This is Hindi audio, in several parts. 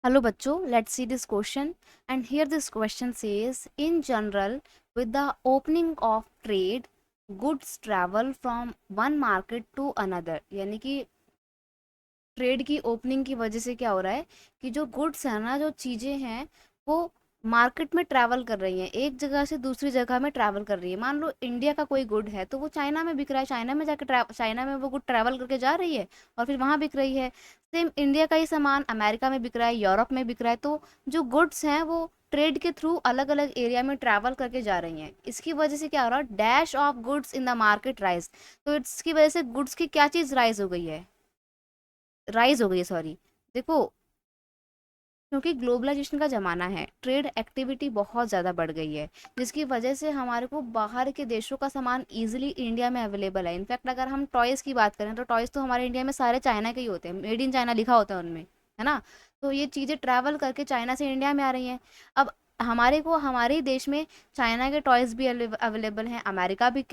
Hello bachcho, let's see this question. And here this question says, in general, with the opening of trade, goods travel from one market to another. यानी कि ट्रेड की ओपनिंग की वजह से क्या हो रहा है कि जो गुड्स है ना, जो चीज़ें हैं, वो मार्केट में ट्रैवल कर रही हैं, एक जगह से दूसरी जगह में ट्रैवल कर रही है। मान लो इंडिया का कोई गुड है तो वो चाइना में बिक रहा है, चाइना में जाकर चाइना में वो गुड ट्रैवल करके जा रही है और फिर वहाँ बिक रही है। सेम इंडिया का ही सामान अमेरिका में बिक रहा है, यूरोप में बिक रहा है। तो जो गुड्स हैं वो ट्रेड के थ्रू अलग अलग एरिया में ट्रैवल करके जा रही हैं। इसकी वजह से क्या हो रहा है, dash of goods in the market rise. तो इसकी वजह से गुड्स की क्या चीज़ राइज हो गई है, राइज हो गई है, सॉरी। देखो, क्योंकि ग्लोबलाइजेशन का ज़माना है, ट्रेड एक्टिविटी बहुत ज़्यादा बढ़ गई है, जिसकी वजह से हमारे को बाहर के देशों का सामान इजीली इंडिया में अवेलेबल है। इनफैक्ट अगर हम टॉयज़ की बात करें तो टॉयज़ तो हमारे इंडिया में सारे चाइना के ही होते हैं, मेड इन चाइना लिखा होता है उनमें, है ना। तो ये चीज़ें ट्रैवल करके चाइना से इंडिया में आ रही हैं। अब हमारे को हमारे ही देश में चाइना के टॉयज़ भी अवेलेबल हैं, अमेरिका भी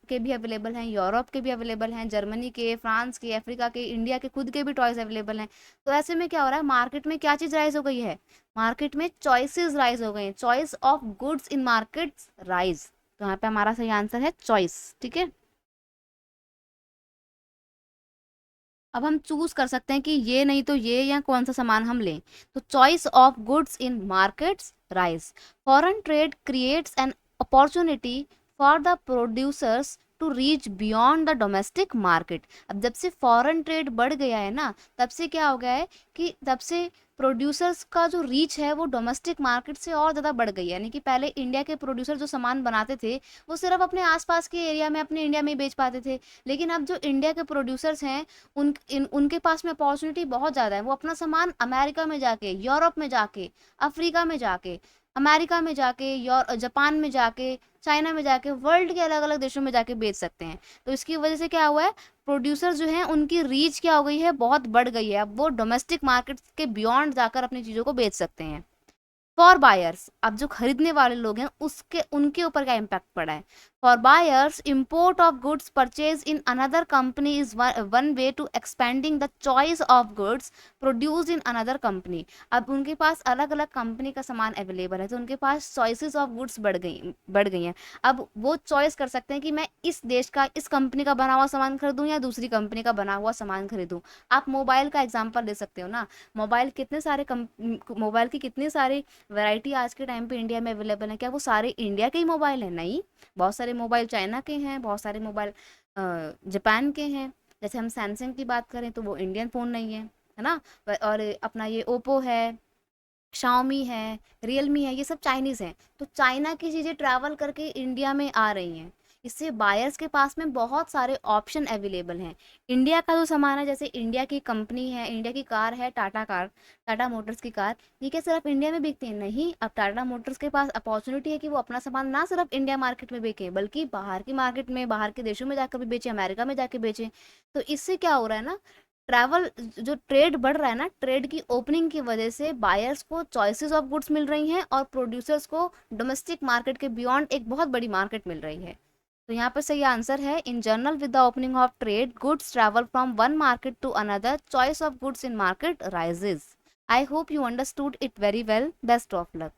के भी अवेलेबल हैं, यूरोप के भी अवेलेबल हैं, जर्मनी के, फ्रांस के, अफ्रीका के, इंडिया के खुद के भी टॉयज़ अवेलेबल हैं। तो ऐसे में क्या हो रहा है, मार्केट में क्या चीज़ राइज हो गई है, मार्केट में चॉइसेस राइज हो गए हैं, choice of goods in markets rise. तो यहाँ पे हमारा सही आंसर है चॉइस। ठीक है, अब हम चूज कर सकते हैं कि ये नहीं तो ये, या कौन सा सामान हम लें। तो choice of goods in markets rise. Foreign trade creates an opportunity for the producers to reach beyond the domestic market. अब जब से फॉरेन ट्रेड बढ़ गया है ना, तब से क्या हो गया है कि तब से प्रोड्यूसर्स का जो रीच है वो डोमेस्टिक मार्केट से और ज़्यादा बढ़ गई है। यानी कि पहले इंडिया के प्रोड्यूसर जो सामान बनाते थे वो सिर्फ अपने आसपास के एरिया में, अपने इंडिया में ही बेच पाते थे। लेकिन अब जो इंडिया के प्रोड्यूसर्स हैं, उनके पास में अपॉर्चुनिटी बहुत ज़्यादा है। वो अपना सामान अमेरिका में जाके, यूरोप में जाके, अफ्रीका में जाके, अमेरिका में जाके, जापान में जाके, चाइना में जाके, वर्ल्ड के अलग अलग देशों में जाके बेच सकते हैं। तो इसकी वजह से क्या हुआ है, प्रोड्यूसर जो हैं उनकी रीच क्या हो गई है, बहुत बढ़ गई है। अब वो डोमेस्टिक मार्केट के बियॉन्ड जाकर अपनी चीज़ों को बेच सकते हैं। फॉर बायर्स, अब जो खरीदने वाले लोग हैं उसके उनके ऊपर क्या इम्पैक्ट पड़ा है। For buyers, import of goods purchase in another company is one way to expanding the choice of goods produced in another company. अब उनके पास अलग अलग कंपनी का सामान अवेलेबल है, तो उनके पास चॉइसेस ऑफ गुड्स बढ़ गई हैं। अब वो चॉइस कर सकते हैं कि मैं इस देश का, इस कंपनी का बना हुआ सामान खरीदूं या दूसरी कंपनी का बना हुआ सामान खरीदूं। आप मोबाइल का एग्जाम्पल ले सकते हो ना। मोबाइल की कितनी सारी वैरायटी आज के टाइम पे इंडिया में अवेलेबल है। क्या वो सारे इंडिया के ही मोबाइल हैं? नहीं, बहुत सारे मोबाइल चाइना के हैं, बहुत सारे मोबाइल जापान के हैं। जैसे हम सैमसंग की बात करें तो वो इंडियन फ़ोन नहीं है ना। और अपना ये ओप्पो है, शाओमी है, रियलमी है, ये सब चाइनीज़ हैं। तो चाइना की चीज़ें ट्रैवल करके इंडिया में आ रही हैं। इससे बायर्स के पास में बहुत सारे ऑप्शन अवेलेबल हैं। इंडिया का जो सामान है, जैसे इंडिया की कंपनी है, इंडिया की कार है, टाटा कार, टाटा मोटर्स की कार, ये क्या सिर्फ इंडिया में बिकती है? नहीं, अब टाटा मोटर्स के पास अपॉर्चुनिटी है कि वो अपना सामान ना सिर्फ इंडिया मार्केट में बेचे, बल्कि बाहर की मार्केट में, बाहर के देशों में जाकर भी बेचे, अमेरिका में जाके बेचे। तो इससे क्या हो रहा है ना, ट्रैवल, जो ट्रेड बढ़ रहा है ना, ट्रेड की ओपनिंग की वजह से बायर्स को चॉइसेस ऑफ गुड्स मिल रही हैं और प्रोड्यूसर्स को डोमेस्टिक मार्केट के बियॉन्ड एक बहुत बड़ी मार्केट मिल रही है। तो यहाँ पर सही आंसर है, in general with the opening of trade goods travel from one market to another, choice of goods in market rises. I hope you understood it very well. Best of luck.